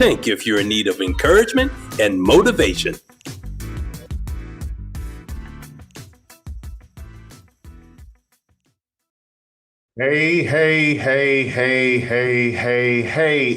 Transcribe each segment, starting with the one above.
Think if you're in need of encouragement and motivation. Hey,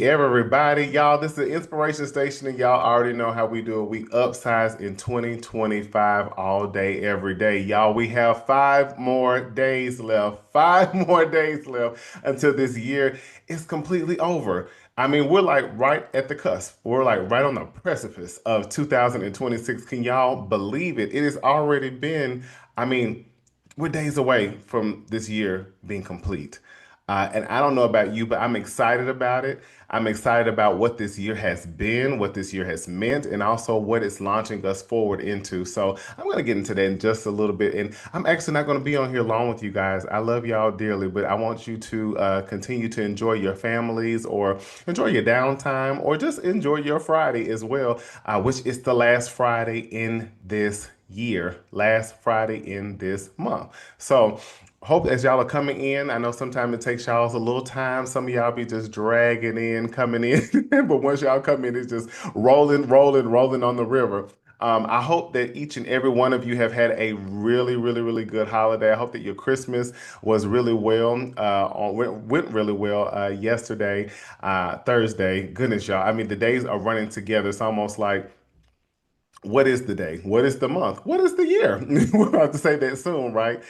everybody. Y'all, this is the Inspiration Station, and y'all already know how we do it. We upsize in 2025 all day, every day. Y'all, we have 5 more days left. 5 more days left until this year is completely over. I mean, we're like right at the cusp. We're like right on the precipice of 2026. Can y'all believe it? It has already been, I mean, we're days away from this year being complete. And I don't know about you, but I'm excited about it. I'm excited about what this year has been, what this year has meant, and also what it's launching us forward into. So I'm going to get into that in just a little bit. And I'm actually not going to be on here long with you guys. I love y'all dearly, but I want you to continue to enjoy your families or enjoy your downtime or just enjoy your Friday as well, which is the last Friday in this year, last Friday in this month. So, hope as y'all are coming in, I know sometimes it takes y'all a little time. Some of y'all be just dragging in, coming in, but once y'all come in, it's just rolling on the river. I hope that each and every one of you have had a really good holiday. I hope that your Christmas was really well, went really well yesterday, Thursday. Goodness, y'all. I mean, the days are running together. It's almost like what is the day? What is the month? What is the year? We're about to say that soon, right?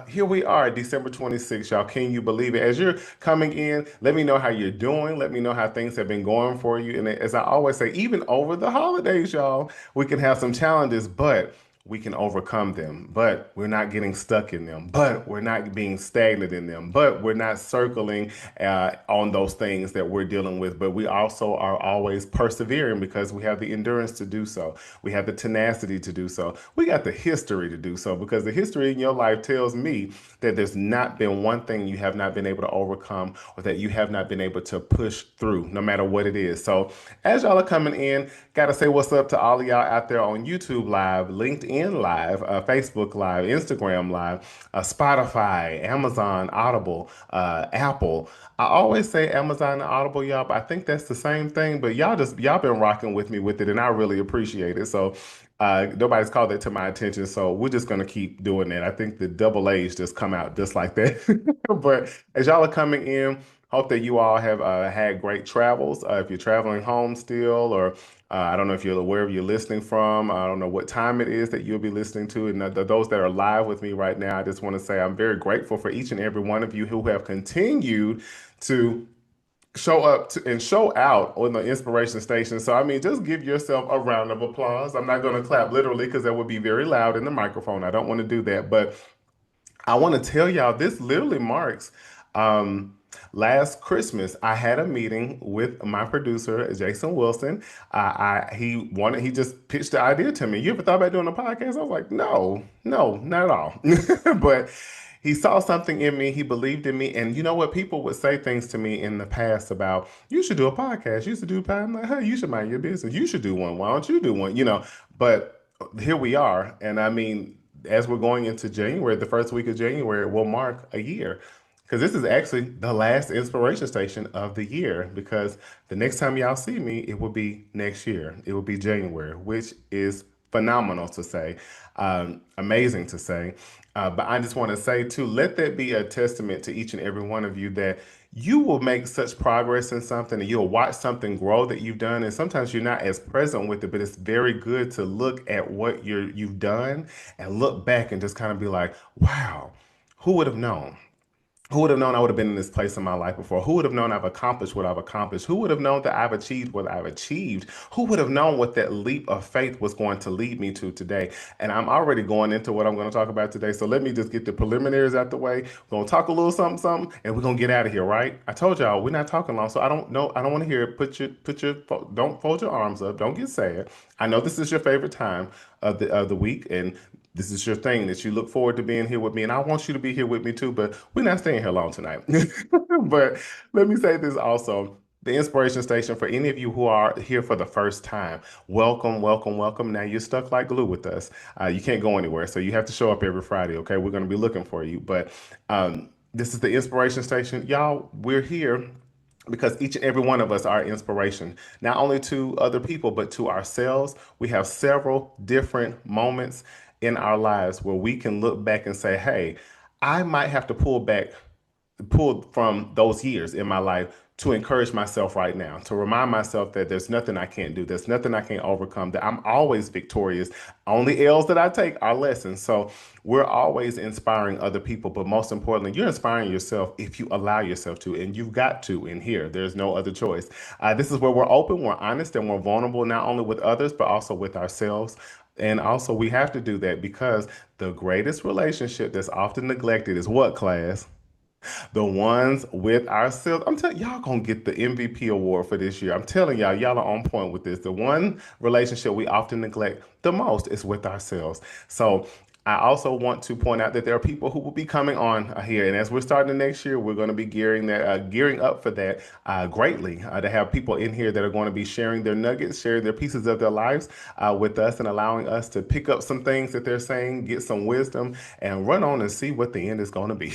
Here we are, December 26th, y'all. Can you believe it? As you're coming in, let me know how you're doing. Let me know how things have been going for you. And as I always say, even over the holidays, y'all, we can have some challenges, but we can overcome them, but we're not getting stuck in them, but we're not being stagnant in them, but we're not circling on those things that we're dealing with. But we also are always persevering because we have the endurance to do so. We have the tenacity to do so. We got the history to do so because the history in your life tells me that there's not been one thing you have not been able to overcome or that you have not been able to push through, no matter what it is. So, as y'all are coming in, got to say what's up to all of y'all out there on YouTube Live, LinkedIn Live, Facebook Live, Instagram Live, Spotify, Amazon, Audible, Apple. I always say Amazon and Audible, y'all, but I think that's the same thing. But y'all been rocking with me with it, and I really appreciate it. So nobody's called that to my attention, so we're just gonna keep doing that. I think the double A's just come out just like that. But as y'all are coming in, hope that you all have had great travels. If you're traveling home still, or I don't know if you're wherever you're listening from. I don't know what time it is that you'll be listening to. And those that are live with me right now, I just want to say I'm very grateful for each and every one of you who have continued to show up and show out on the inspiration station. So, I mean, just give yourself a round of applause. I'm not going to clap literally because that would be very loud in the microphone. I don't want to do that. But I want to tell y'all this literally marks um, last Christmas. I had a meeting with my producer, Jason Wilson. He just pitched the idea to me. You ever thought about doing a podcast? I was like, no, not at all. But he saw something in me. He believed in me. And you know what? People would say things to me in the past about, you should do a podcast. You should do a podcast. I'm like, hey, you should mind your business. You should do one. Why don't you do one? But here we are. And I mean, as we're going into January, the first week of January will mark a year. Because this is actually the last inspiration station of the year. Because the next time y'all see me, it will be next year. It will be January, which is phenomenal to say, amazing to say. But I just want to say, too, let that be a testament to each and every one of you that you will make such progress in something and you'll watch something grow that you've done. And sometimes you're not as present with it, but it's very good to look at what you've done and look back and just kind of be like, wow, who would have known? Who would have known I would have been in this place in my life before? Who would have known I've accomplished what I've accomplished? Who would have known that I've achieved what I've achieved? Who would have known what that leap of faith was going to lead me to today? And I'm already going into what I'm going to talk about today. So let me just get the preliminaries out the way. We're going to talk a little something, and we're going to get out of here, right? I told y'all we're not talking long, so I don't know. I don't want to hear it. Don't fold your arms up. Don't get sad. I know this is your favorite time of the week, and this is your thing that you look forward to being here with me, and I want you to be here with me too, but we're not staying here long tonight. But let me say this also. The inspiration station for any of you who are here for the first time. Welcome, welcome, welcome. Now you're stuck like glue with us. You can't go anywhere, so you have to show up every Friday, okay? We're going to be looking for you. But this is the inspiration station. Y'all, we're here because each and every one of us are inspiration, not only to other people, but to ourselves. We have several different moments in our lives where we can look back and say, hey, I might have to pull from those years in my life to encourage myself right now, to remind myself that there's nothing I can't do, there's nothing I can't overcome, that I'm always victorious. Only L's that I take are lessons. So we're always inspiring other people, but most importantly, you're inspiring yourself if you allow yourself to, and you've got to in here. There's no other choice. This is where we're open, we're honest, and we're vulnerable, not only with others, but also with ourselves. And also, we have to do that because the greatest relationship that's often neglected is what, class? The ones with ourselves. I'm telling y'all gonna get the MVP award for this year. I'm telling y'all, y'all are on point with this. The one relationship we often neglect the most is with ourselves. So I also want to point out that there are people who will be coming on here, and as we're starting the next year, we're going to be gearing up for that greatly. To have people in here that are going to be sharing their nuggets, sharing their pieces of their lives with us, and allowing us to pick up some things that they're saying, get some wisdom, and run on and see what the end is going to be.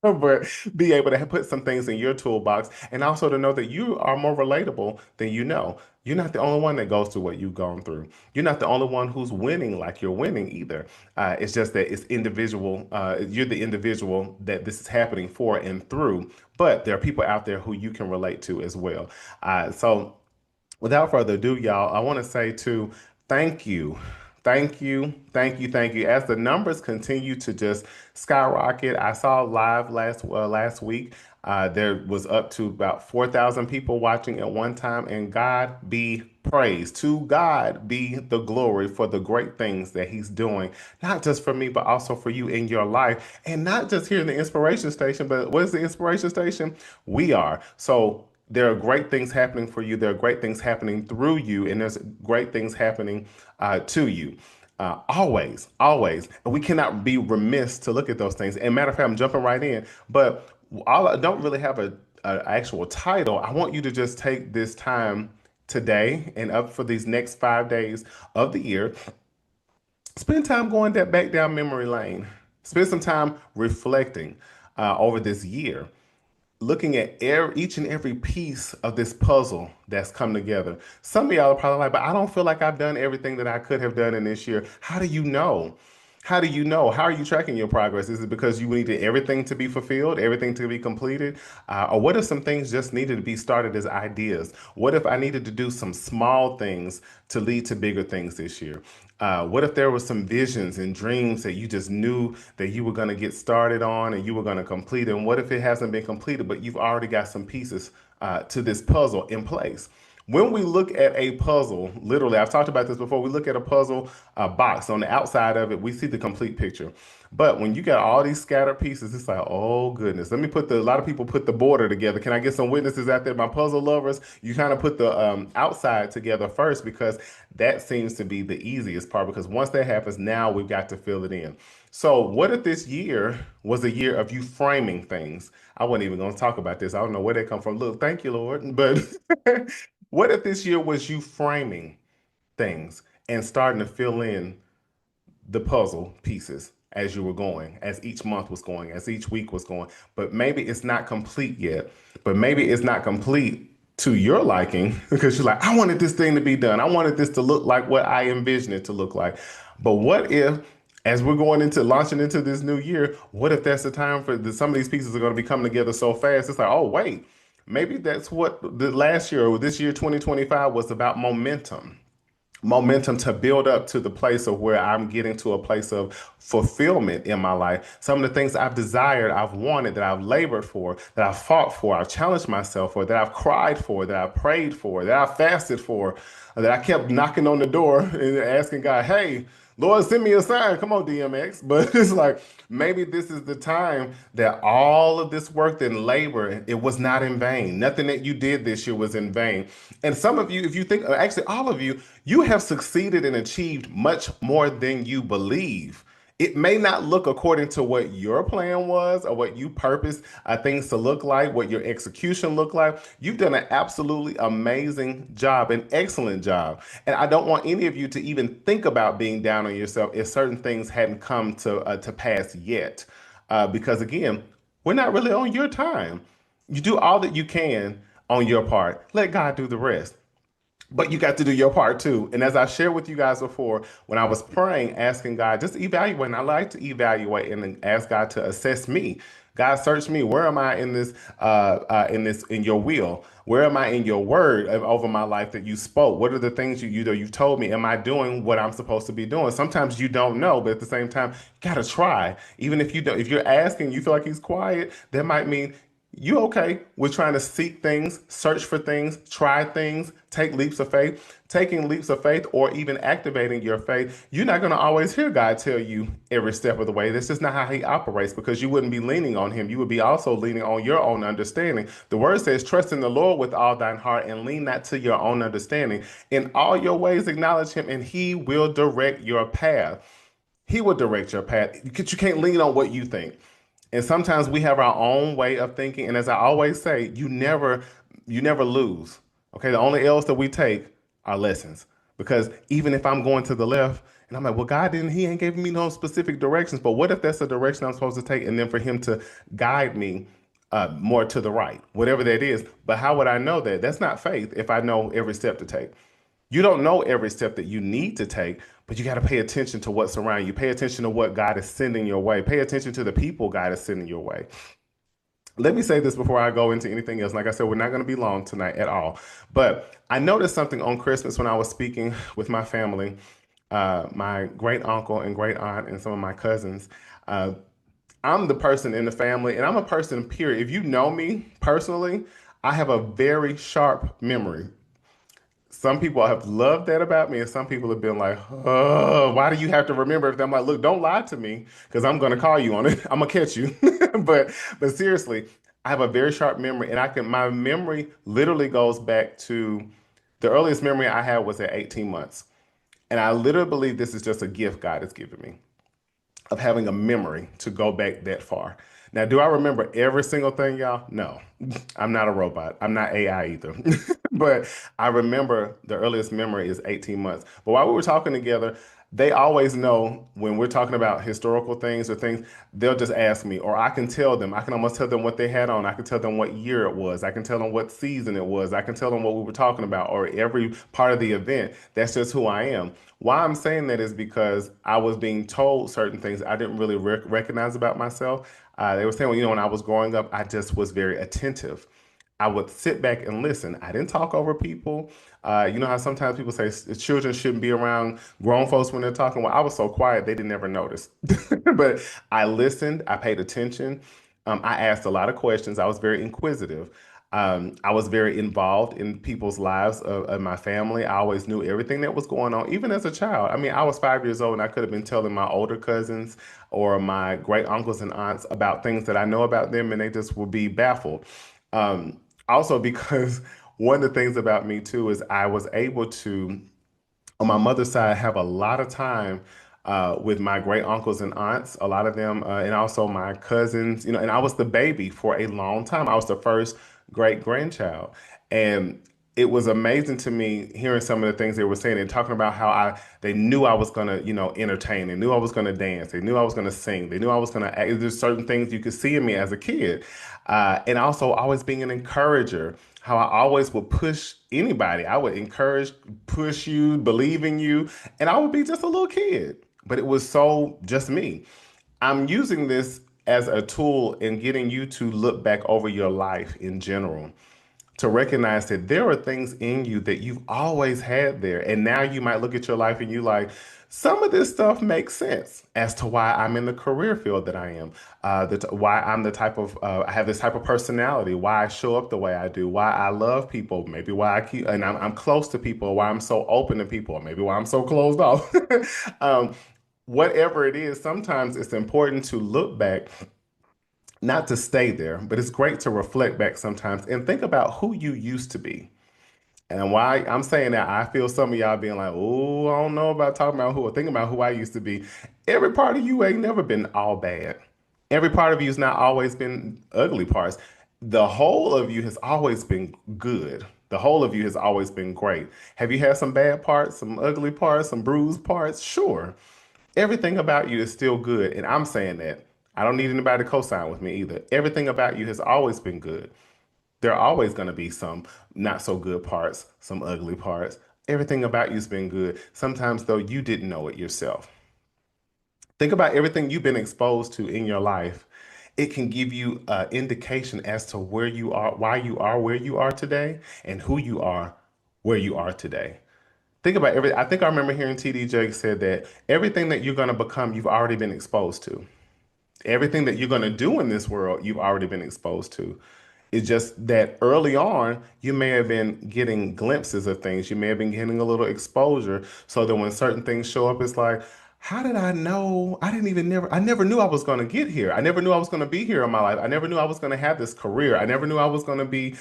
But be able to put some things in your toolbox and also to know that you are more relatable than you know. You're not the only one that goes through what you've gone through. You're not the only one who's winning like you're winning either. It's just that it's individual. You're the individual that this is happening for and through. But there are people out there who you can relate to as well. So without further ado, y'all, I want to say too, thank you. Thank you, thank you, thank you. As the numbers continue to just skyrocket, I saw live last week. There was up to about 4,000 people watching at one time, and God be praised. To God be the glory for the great things that He's doing, not just for me, but also for you in your life, and not just here in the Inspiration Station. But what is the Inspiration Station? We are. So there are great things happening for you. There are great things happening through you, and there's great things happening to you. Always, always. And we cannot be remiss to look at those things. And matter of fact, I'm jumping right in, but I don't really have a actual title. I want you to just take this time today and up for these next 5 days of the year. Spend time going back down memory lane. Spend some time reflecting over this year, looking at each and every piece of this puzzle that's come together. Some of y'all are probably like, but I don't feel like I've done everything that I could have done in this year. How do you know? How do you know? How are you tracking your progress? Is it because you needed everything to be fulfilled, everything to be completed? Or what if some things just needed to be started as ideas? What if I needed to do some small things to lead to bigger things this year? What if there were some visions and dreams that you just knew that you were going to get started on and you were going to complete? And what if it hasn't been completed, but you've already got some pieces to this puzzle in place? When we look at a puzzle, literally, I've talked about this before, we look at a puzzle box. On the outside of it, we see the complete picture. But when you got all these scattered pieces, it's like, oh goodness. A lot of people put the border together. Can I get some witnesses out there, my puzzle lovers? You kind of put the outside together first because that seems to be the easiest part. Because once that happens, now we've got to fill it in. So, what if this year was a year of you framing things? I wasn't even going to talk about this. I don't know where they come from. Look, thank you, Lord. But what if this year was you framing things and starting to fill in the puzzle pieces as you were going, as each month was going, as each week was going? But maybe it's not complete yet. But maybe it's not complete to your liking because you're like, I wanted this thing to be done. I wanted this to look like what I envisioned it to look like. But what if, as we're going into launching into this new year, what if that's the time for some of these pieces are going to be coming together so fast? It's like, oh, wait, maybe that's what the last year or this year, 2025, was about momentum. Momentum to build up to the place of where I'm getting to a place of fulfillment in my life. Some of the things I've desired, I've wanted, that I've labored for, that I've fought for, I've challenged myself for, that I've cried for, that I've prayed for, that I've fasted for, that I kept knocking on the door and asking God, hey, Lord, send me a sign. Come on, DMX. But it's like maybe this is the time that all of this work and labor, it was not in vain. Nothing that you did this year was in vain. And some of you, if you think, actually, all of you, you have succeeded and achieved much more than you believe. It may not look according to what your plan was or what you purposed things to look like, what your execution looked like. You've done an absolutely amazing job, an excellent job. And I don't want any of you to even think about being down on yourself if certain things hadn't come to pass yet. Because again, we're not really on your time. You do all that you can on your part. Let God do the rest. But you got to do your part too. And as I shared with you guys before, when I was praying, asking God, just evaluating, I like to evaluate and then ask God to assess me. God, search me. Where am I in your will? Where am I in your word over my life that you spoke? What are the things you've told me? Am I doing what I'm supposed to be doing? Sometimes you don't know, but at the same time, you gotta try. Even if you don't, if you're asking, you feel like he's quiet, that might mean you okay with trying to seek things, search for things, try things, take leaps of faith. Taking leaps of faith or even activating your faith, you're not going to always hear God tell you every step of the way. That's just not how he operates because you wouldn't be leaning on him. You would be also leaning on your own understanding. The word says, trust in the Lord with all thine heart and lean not to your own understanding. In all your ways, acknowledge him and he will direct your path. He will direct your path. You can't lean on what you think. And sometimes we have our own way of thinking. And as I always say, you never lose. Okay. The only L's that we take are lessons. Because even if I'm going to the left and I'm like, well, he ain't giving me no specific directions. But what if that's the direction I'm supposed to take? And then for him to guide me more to the right, whatever that is. But how would I know that? That's not faith if I know every step to take. You don't know every step that you need to take, but you got to pay attention to what's around you. Pay attention to what God is sending your way. Pay attention to the people God is sending your way. Let me say this before I go into anything else. Like I said, we're not going to be long tonight at all. But I noticed something on Christmas when I was speaking with my family, my great uncle and great aunt, and some of my cousins. Uh, I'm the person in the family, and I'm a person, period. If you know me personally, I have a very sharp memory. Some people have loved that about me, and some people have been like, "Oh, why do you have to remember everything?" I'm like, "Look, don't lie to me, because I'm gonna call you on it. I'm gonna catch you." But seriously, I have a very sharp memory, and my memory literally goes back to the earliest memory I had was at 18 months, and I literally believe this is just a gift God has given me of having a memory to go back that far. Now, do I remember every single thing, y'all? No, I'm not a robot. I'm not AI either. But I remember the earliest memory is 18 months. But while we were talking together, they always know when we're talking about historical things or things, they'll just ask me, or I can tell them, I can almost tell them what they had on. I can tell them what year it was. I can tell them what season it was. I can tell them what we were talking about or every part of the event. That's just who I am. Why I'm saying that is because I was being told certain things I didn't really recognize about myself. They were saying, well, when I was growing up, I just was very attentive. I would sit back and listen. I didn't talk over people. You know how sometimes people say children shouldn't be around grown folks when they're talking? Well, I was so quiet, they didn't ever notice. But I listened, I paid attention. I asked a lot of questions. I was very inquisitive. I was very involved in people's lives of my family. I always knew everything that was going on, even as a child. I mean, I was 5 years old and I could have been telling my older cousins or my great uncles and aunts about things that I know about them, and they just would be baffled. Also, because one of the things about me too is I was able to, on my mother's side, have a lot of time with my great uncles and aunts, a lot of them, and also my cousins, and I was the baby for a long time. I was the first great grandchild. And it was amazing to me hearing some of the things they were saying and talking about how they knew I was gonna, entertain. They knew I was gonna dance. They knew I was gonna sing. They knew I was gonna act. There's certain things you could see in me as a kid. And also always being an encourager, how I always would push anybody. I would encourage, push you, believe in you, and I would be just a little kid. But it was so just me. I'm using this as a tool in getting you to look back over your life in general, to recognize that there are things in you that you've always had there. And now you might look at your life and you like, some of this stuff makes sense as to why I'm in the career field that I am, why I'm I have this type of personality, why I show up the way I do, why I love people, maybe why and I'm close to people, why I'm so open to people, maybe why I'm so closed off. um, Whatever it is, sometimes it's important to look back, not to stay there, but it's great to reflect back sometimes and think about who you used to be. And why I'm saying that, I feel some of y'all being like, oh, I don't know about talking about who or thinking about who I used to be. Every part of you ain't never been all bad. Every part of you has not always been ugly parts. The whole of you has always been good. The whole of you has always been great. Have you had some bad parts, some ugly parts, some bruised parts? Sure. Everything about you is still good. And I'm saying that. I don't need anybody to co-sign with me either. Everything about you has always been good. There are always going to be some not so good parts, some ugly parts. Everything about you's been good. Sometimes, though, you didn't know it yourself. Think about everything you've been exposed to in your life. It can give you an indication as to where you are, why you are where you are today, and who you are where you are today. Think about I think I remember hearing TD Jakes said that everything that you're going to become, you've already been exposed to. Everything that you're going to do in this world, you've already been exposed to. It's just that early on, you may have been getting glimpses of things. You may have been getting a little exposure so that when certain things show up, it's like, how did I know? I never knew I was going to get here. I never knew I was going to be here in my life. I never knew I was going to have this career. I never knew I was going to be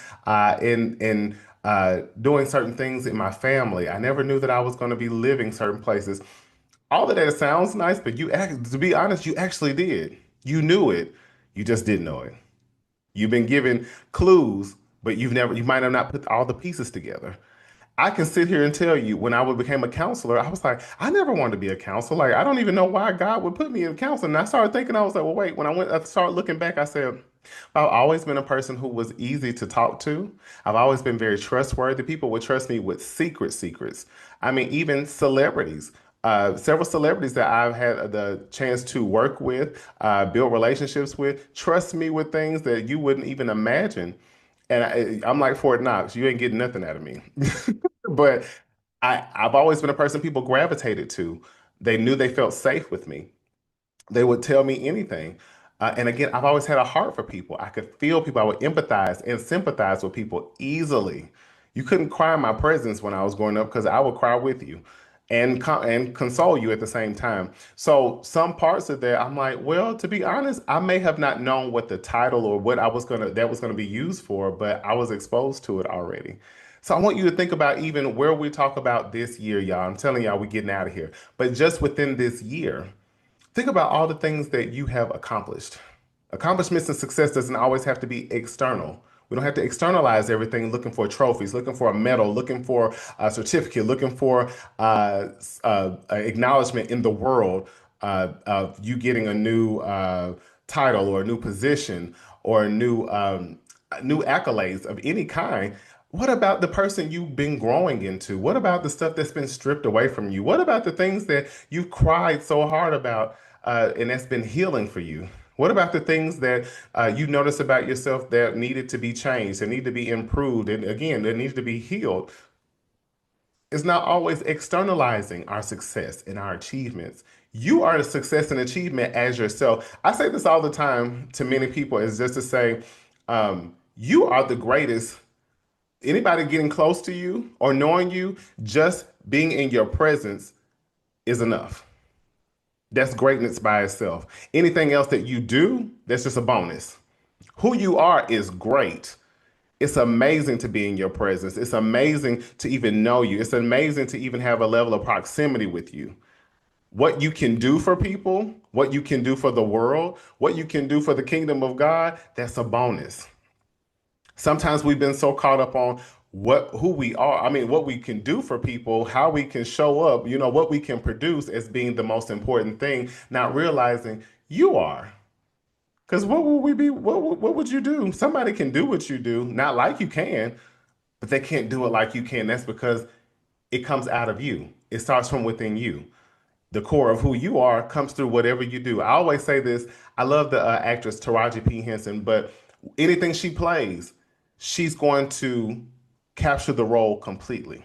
doing certain things in my family. I never knew that I was going to be living certain places. All of that sounds nice, but to be honest, you actually did. You knew it. You just didn't know it. You've been given clues, but you might have not put all the pieces together. I can sit here and tell you when became a counselor, I was like, I never wanted to be a counselor. Like, I don't even know why God would put me in counseling. And I started thinking, I was like, well, wait, I started looking back, I said, I've always been a person who was easy to talk to. I've always been very trustworthy. People would trust me with secrets. I mean, even celebrities. Several celebrities that I've had the chance to work with, build relationships with, trust me with things that you wouldn't even imagine. And I'm like Fort Knox, you ain't getting nothing out of me. But I've always been a person people gravitated to. They knew they felt safe with me. They would tell me anything. And again, I've always had a heart for people. I could feel people. I would empathize and sympathize with people easily. You couldn't cry in my presence when I was growing up because I would cry with you and console you at the same time. So some parts of that, I'm like, well, to be honest, I may have not known what the title or what that was gonna be used for, but I was exposed to it already. So I want you to think about even where we talk about this year, y'all. I'm telling y'all, we're getting out of here. But just within this year, think about all the things that you have accomplished. Accomplishments and success doesn't always have to be external. We don't have to externalize everything looking for trophies, looking for a medal, looking for a certificate, looking for acknowledgement in the world of you getting a new title or a new position or new accolades of any kind. What about the person you've been growing into? What about the stuff that's been stripped away from you? What about the things that you've cried so hard about and that's been healing for you? What about the things that you notice about yourself that needed to be changed, that need to be improved, and again, that needs to be healed? It's not always externalizing our success and our achievements. You are a success and achievement as yourself. I say this all the time to many people is just to say, you are the greatest. Anybody getting close to you or knowing you, just being in your presence is enough. That's greatness by itself. Anything else that you do, that's just a bonus. Who you are is great. It's amazing to be in your presence. It's amazing to even know you. It's amazing to even have a level of proximity with you. What you can do for people, what you can do for the world, what you can do for the kingdom of God, that's a bonus. Sometimes we've been so caught up on who we are. I mean, what we can do for people, how we can show up, what we can produce as being the most important thing, not realizing you are. Because what would we be? What would you do? Somebody can do what you do, not like you can, but they can't do it like you can. That's because it comes out of you. It starts from within you. The core of who you are comes through whatever you do. I always say this. I love the actress Taraji P. Henson, but anything she plays, she's going to capture the role completely.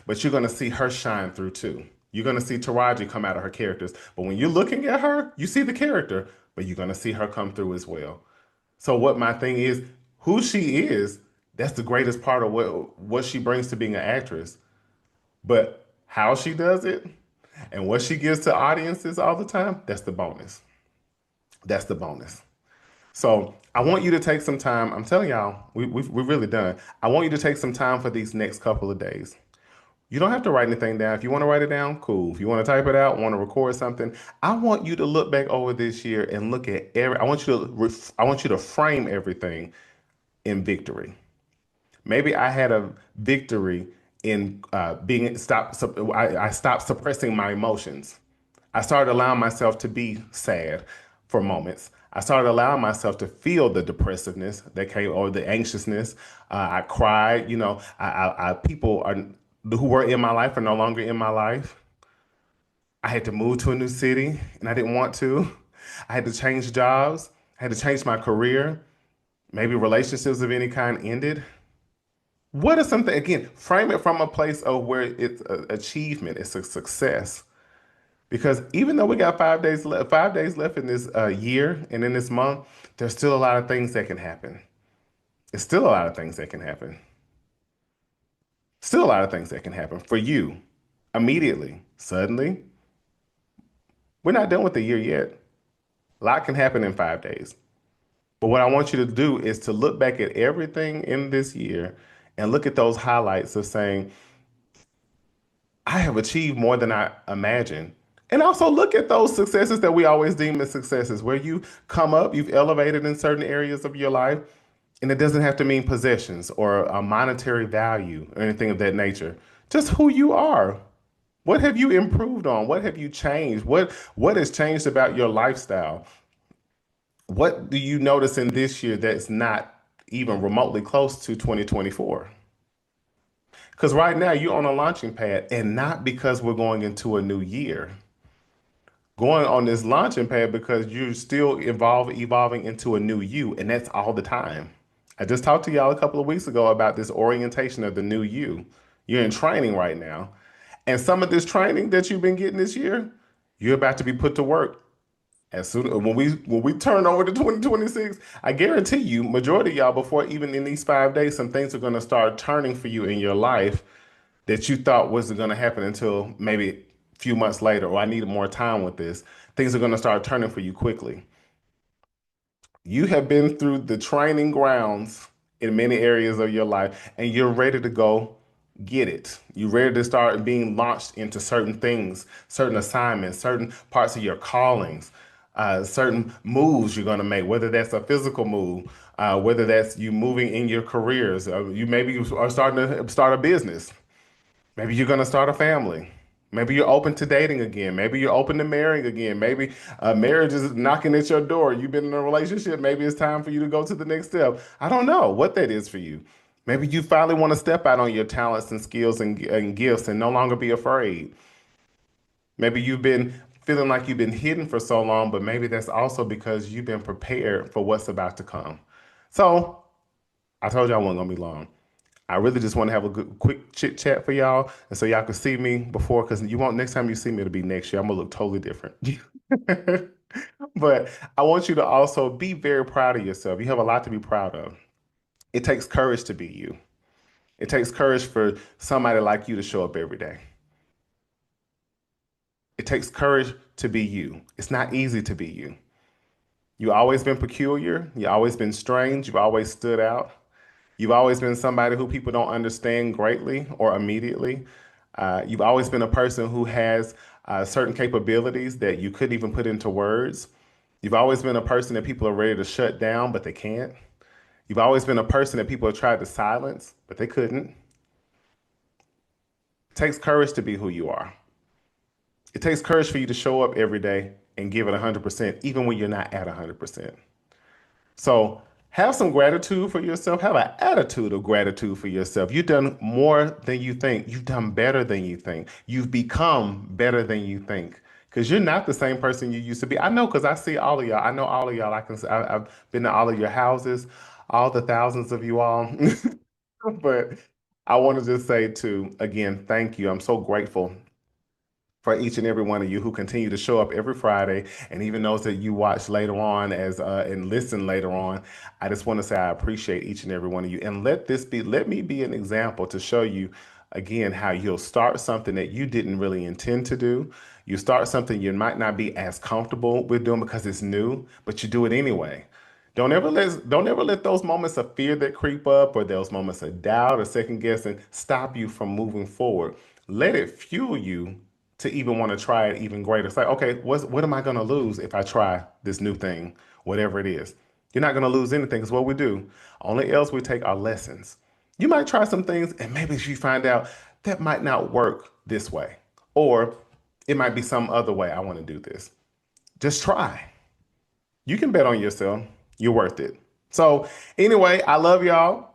But you're going to see her shine through too. You're going to see Taraji come out of her characters. But when you're looking at her, you see the character, but you're going to see her come through as well. So what my thing is, who she is, that's the greatest part of what she brings to being an actress. But how she does it and what she gives to audiences all the time, that's the bonus. That's the bonus. So I want you to take some time. I'm telling y'all, we're really done. I want you to take some time for these next couple of days. You don't have to write anything down. If you want to write it down, cool. If you want to type it out, want to record something, I want you to look back over this year and look at I want you to frame everything in victory. Maybe I had a victory in being stop. I stopped suppressing my emotions. I started allowing myself to be sad for moments. I started allowing myself to feel the depressiveness that came or the anxiousness. I cried. People are who were in my life are no longer in my life. I had to move to a new city and I didn't want to. I had to change jobs. I had to change my career. Maybe relationships of any kind ended. What is something, again, frame it from a place of where it's an achievement, it's a success. Because even though we got 5 days left in this year and in this month, there's still a lot of things that can happen. It's still a lot of things that can happen. Still a lot of things that can happen for you immediately, suddenly. We're not done with the year yet. A lot can happen in 5 days. But what I want you to do is to look back at everything in this year and look at those highlights of saying, I have achieved more than I imagined. And also look at those successes that we always deem as successes, where you come up, you've elevated in certain areas of your life, and it doesn't have to mean possessions or a monetary value or anything of that nature. Just who you are. What have you improved on? What have you changed? What has changed about your lifestyle? What do you notice in this year that's not even remotely close to 2024? Because right now you're on a launching pad, and not because we're going into a new year. Going on this launching pad because you're still evolving into a new you, and that's all the time. I just talked to y'all a couple of weeks ago about this orientation of the new you. You're in training right now, and some of this training that you've been getting this year, you're about to be put to work. As soon when we turn over to 2026, I guarantee you, majority of y'all, before even in these 5 days, some things are going to start turning for you in your life that you thought wasn't going to happen until maybe a few months later, or I needed more time with this. Things are going to start turning for you quickly. You have been through the training grounds in many areas of your life, and you're ready to go get it. You're ready to start being launched into certain things, certain assignments, certain parts of your callings, certain moves you're going to make, whether that's a physical move, whether that's you moving in your careers. You maybe are starting to start a business. Maybe you're going to start a family. Maybe you're open to dating again. Maybe you're open to marrying again. Maybe marriage is knocking at your door. You've been in a relationship. Maybe it's time for you to go to the next step. I don't know what that is for you. Maybe you finally want to step out on your talents and skills and gifts and no longer be afraid. Maybe you've been feeling like you've been hidden for so long, but maybe that's also because you've been prepared for what's about to come. So I told you I wasn't going to be long. I really just want to have a good, quick chit chat for y'all, and so y'all can see me before, because you won't. Next time you see me, it'll be next year. I'm gonna look totally different. But I want you to also be very proud of yourself. You have a lot to be proud of. It takes courage to be you. It takes courage for somebody like you to show up every day. It takes courage to be you. It's not easy to be you. You've always been peculiar. You've always been strange. You've always stood out. You've always been somebody who people don't understand greatly or immediately. You've always been a person who has certain capabilities that you couldn't even put into words. You've always been a person that people are ready to shut down, but they can't. You've always been a person that people have tried to silence, but they couldn't. It takes courage to be who you are. It takes courage for you to show up every day and give it 100%, even when you're not at 100%. So have some gratitude for yourself. Have an attitude of gratitude for yourself. You've done more than you think. You've done better than you think. You've become better than you think. Because you're not the same person you used to be. I know because I see all of y'all. I know all of y'all. I've been to all of your houses, all the thousands of you all. But I want to just say too, again, thank you. I'm so grateful for each and every one of you who continue to show up every Friday, and even those that you watch later on as and listen later on. I just want to say I appreciate each and every one of you, and let me be an example to show you again how you'll start something that you didn't really intend to do. You start something you might not be as comfortable with doing because it's new, but you do it anyway. Don't ever let those moments of fear that creep up or those moments of doubt or second guessing stop you from moving forward. Let it fuel you to even want to try it even greater. It's like, okay, what am I going to lose if I try this new thing, whatever it is? You're not going to lose anything because what we do, only else we take our lessons. You might try some things and maybe you find out that might not work this way, or it might be some other way I want to do this. Just try. You can bet on yourself. You're worth it. So anyway, I love y'all.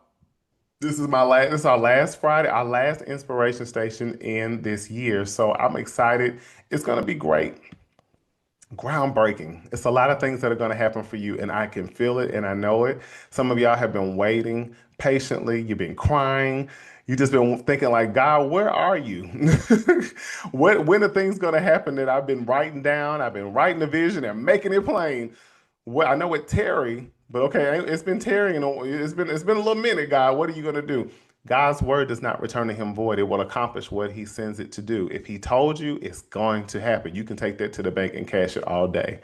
This is our last Friday, our last inspiration station in this year. So I'm excited. It's gonna be great. Groundbreaking. It's a lot of things that are going to happen for you, and I can feel it and I know it. Some of y'all have been waiting patiently. You've been crying. You just been thinking like, God, where are you? When are things going to happen that I've been writing down? I've been writing the vision and making it plain. Well, I know it Terry, but okay, it's been Terry, and it's been a little minute, God. What are you going to do? God's word does not return to him void. It will accomplish what he sends it to do. If he told you, it's going to happen. You can take that to the bank and cash it all day.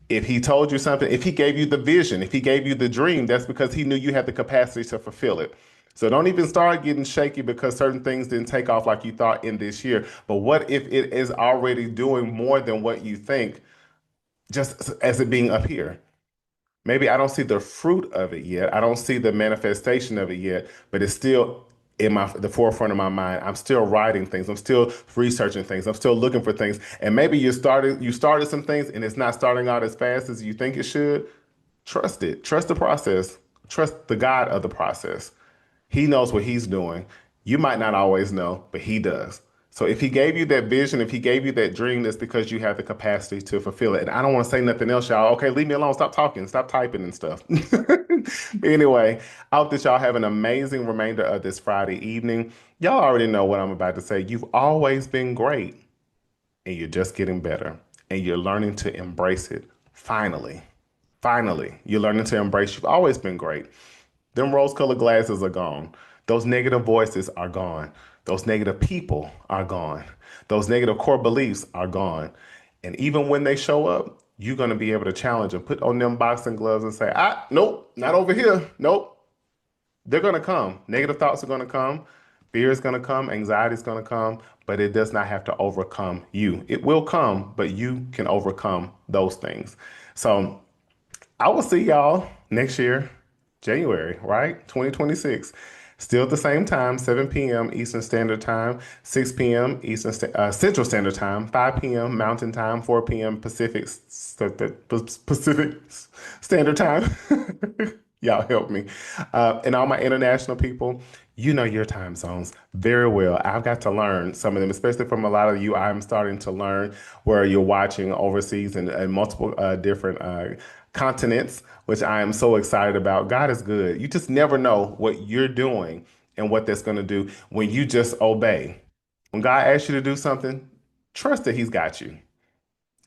If he told you something, if he gave you the vision, if he gave you the dream, that's because he knew you had the capacity to fulfill it. So don't even start getting shaky because certain things didn't take off like you thought in this year. But what if it is already doing more than what you think, just as it being up here? Maybe I don't see the fruit of it yet. I don't see the manifestation of it yet, but it's still in the forefront of my mind. I'm still writing things. I'm still researching things. I'm still looking for things. And maybe you started some things and it's not starting out as fast as you think it should. Trust it. Trust the process. Trust the God of the process. He knows what he's doing. You might not always know, but he does. So if he gave you that vision, if he gave you that dream, that's because you have the capacity to fulfill it. And I don't want to say nothing else, y'all. Okay, leave me alone. Stop talking. Stop typing and stuff. Anyway, I hope that y'all have an amazing remainder of this Friday evening. Y'all already know what I'm about to say. You've always been great, and you're just getting better, and you're learning to embrace it. Finally, you're learning to embrace. You've always been great. Them rose-colored glasses are gone. Those negative voices are gone. Those negative people are gone. Those negative core beliefs are gone. And even when they show up, you're going to be able to challenge them, put on them boxing gloves and say, nope, not over here. Nope. They're going to come. Negative thoughts are going to come. Fear is going to come. Anxiety is going to come. But it does not have to overcome you. It will come, but you can overcome those things. So I will see y'all next year, January, right? 2026. Still at the same time, 7 p.m. Eastern Standard Time, 6 p.m. Central Standard Time, 5 p.m. Mountain Time, 4 p.m. Pacific Standard Time. Y'all help me. And all my international people, you know your time zones very well. I've got to learn some of them, especially from a lot of you. I'm starting to learn where you're watching overseas and multiple different continents, which I am so excited about. God is good. You just never know what you're doing and what that's going to do when you just obey. When God asks you to do something, trust that he's got you.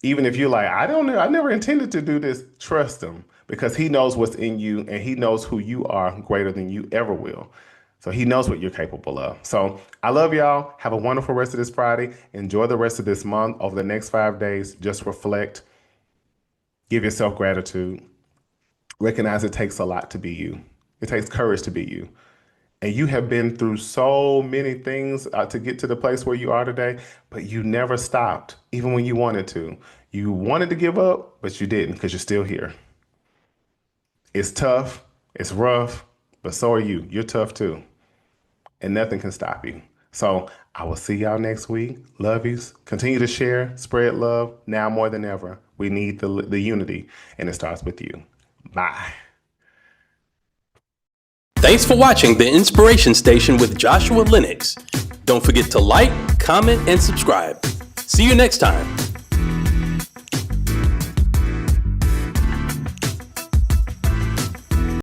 Even if you're like, I don't know, I never intended to do this, trust him because he knows what's in you and he knows who you are greater than you ever will. So he knows what you're capable of. So I love y'all. Have a wonderful rest of this Friday. Enjoy the rest of this month. Over the next 5 days, just reflect. Give yourself gratitude. Recognize it takes a lot to be you. It takes courage to be you. And you have been through so many things to get to the place where you are today, but you never stopped, even when you wanted to. You wanted to give up, but you didn't because you're still here. It's tough. It's rough, but so are you. You're tough too. And nothing can stop you. So I will see y'all next week. Love yous. Continue to share, spread love. Now more than ever, we need the unity, and it starts with you. Bye. Thanks for watching The Inspiration Station with Joshua Lenox. Don't forget to like, comment, and subscribe. See you next time.